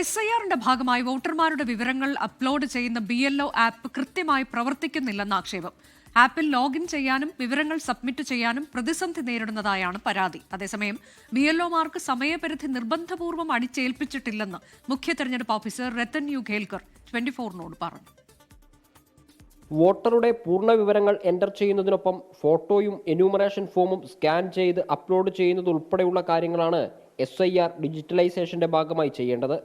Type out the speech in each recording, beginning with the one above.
SIR-ന്റെ ഭാഗമായി വോട്ടർമാരുടെ വിവരങ്ങൾ അപ്ലോഡ് ചെയ്യുന്ന BLO ആപ്പ് കൃത്യമായി പ്രവർത്തിക്കുന്നില്ലെന്ന ആക്ഷേപം. ആപ്പിൽ ലോഗിൻ ചെയ്യാനും വിവരങ്ങൾ സബ്മിറ്റ് ചെയ്യാനും പ്രതിസന്ധി നേരിടുന്നതായാണ് പരാതി. അതേസമയം BLOമാർക്ക് സമയപരിധി നിർബന്ധപൂർവ്വം അടിച്ചേൽപ്പിച്ചിട്ടില്ലെന്ന് മുഖ്യ തെരഞ്ഞെടുപ്പ് ഓഫീസർ രത്തൻ യു ഖേൽക്കർ 24-നോട് പറഞ്ഞു. വോട്ടറുടെ പൂർണ്ണ വിവരങ്ങൾ എൻ്റർ ചെയ്യുന്നതിനൊപ്പം ഫോട്ടോയും എന്യൂമറേഷൻ ഫോമും സ്കാൻ ചെയ്ത് അപ്ലോഡ് ചെയ്യുന്നതുൾപ്പെടെയുള്ള കാര്യങ്ങളാണ് SIR ഡിജിറ്റലൈസേഷന്റെ ഭാഗമായി ചെയ്യേണ്ടത്.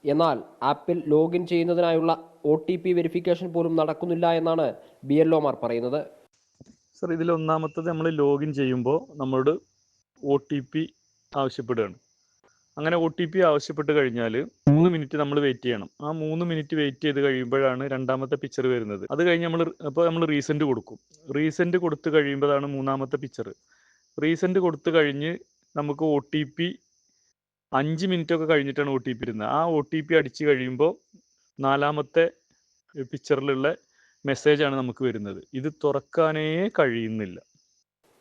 എന്നാൽ ആപ്പിൽ ലോഗിൻ ചെയ്യുന്നതിനായുള്ള OTP വെരിഫിക്കേഷൻ പോലും നടക്കുന്നില്ല എന്നാണ് BLOമാർ പറയുന്നത്. സർ, ഇതിൽ ഒന്നാമത്തത് നമ്മൾ ലോഗിൻ ചെയ്യുമ്പോൾ നമ്മളോട് OTP ആവശ്യപ്പെടുകയാണ്. അങ്ങനെ OTP ആവശ്യപ്പെട്ട് കഴിഞ്ഞാൽ 3 മിനിറ്റ് നമ്മൾ വെയിറ്റ് ചെയ്യണം. ആ 3 മിനിറ്റ് വെയിറ്റ് ചെയ്ത് കഴിയുമ്പോഴാണ് രണ്ടാമത്തെ പിക്ചർ വരുന്നത്. അത് കഴിഞ്ഞ് നമ്മൾ റീസെൻറ്റ് കൊടുക്കും. റീസെൻറ്റ് കൊടുത്തു കഴിയുമ്പോഴാണ് മൂന്നാമത്തെ പിക്ചർ. റീസെൻറ്റ് കൊടുത്തു കഴിഞ്ഞ് നമുക്ക് OTP 5 മിനിറ്റ് ഒക്കെ കഴിഞ്ഞിട്ടാണ് OTP ഇരുന്നത്. ആ OTP അടിച്ചു കഴിയുമ്പോൾ നാലാമത്തെ പിക്ചറിലുള്ള മെസ്സേജാണ് നമുക്ക് വരുന്നത്. ഇത് തുറക്കാനേ കഴിയുന്നില്ല.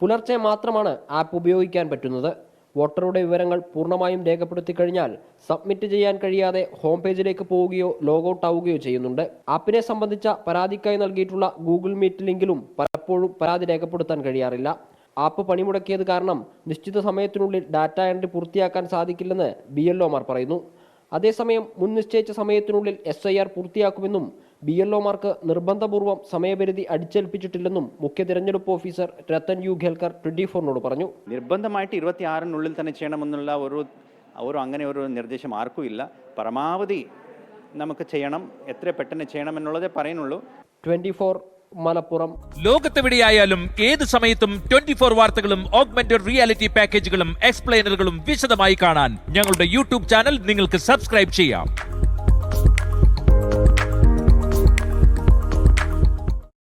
പുലർച്ചെ മാത്രമാണ് ആപ്പ് ഉപയോഗിക്കാൻ പറ്റുന്നത്. വോട്ടറുടെ വിവരങ്ങൾ പൂർണ്ണമായും രേഖപ്പെടുത്തി കഴിഞ്ഞാൽ സബ്മിറ്റ് ചെയ്യാൻ കഴിയാതെ ഹോം പേജിലേക്ക് പോവുകയോ ലോഗൌട്ട് ആവുകയോ ചെയ്യുന്നുണ്ട്. ആപ്പിനെ സംബന്ധിച്ച പരാതിക്കായി നൽകിയിട്ടുള്ള Google Meet ലിങ്കിലും പലപ്പോഴും പരാതി രേഖപ്പെടുത്താൻ കഴിയാറില്ല. ആപ്പ് പണിമുടക്കിയത് കാരണം നിശ്ചിത സമയത്തിനുള്ളിൽ ഡാറ്റ എൻട്രി പൂർത്തിയാക്കാൻ സാധിക്കില്ലെന്ന് BLOമാർ പറയുന്നു. അതേസമയം മുൻ നിശ്ചയിച്ച സമയത്തിനുള്ളിൽ SIR പൂർത്തിയാക്കുമെന്നും BLOമാർക്ക് നിർബന്ധപൂർവ്വം സമയപരിധി അടിച്ചേൽപ്പിച്ചിട്ടില്ലെന്നും മുഖ്യ തിരഞ്ഞെടുപ്പ് ഓഫീസർ രത്തൻ യു ഖേൽക്കർ 24-നോട് പറഞ്ഞു. നിർബന്ധമായിട്ട് 26-നുള്ളിൽ തന്നെ ചെയ്യണമെന്നുള്ള അങ്ങനെ ഒരു നിർദ്ദേശം ആർക്കും ഇല്ല. പരമാവധി നമുക്ക് ചെയ്യണം, എത്ര പെട്ടെന്ന് ചെയ്യണമെന്നുള്ളതേ പറയുന്നുള്ളൂ. 24 മലപ്പുറം. ലോകത്തെവിടെയായാലും ഏത് സമയത്തും 24 വാർത്തകളും ഓഗ്മെന്റഡ് റിയാലിറ്റി പാക്കേജുകളും എക്സ്പ്ലെയിനറുകളും വിശദമായി കാണാൻ ഞങ്ങളുടെ YouTube ചാനൽ നിങ്ങൾക്ക് സബ്സ്ക്രൈബ് ചെയ്യാം.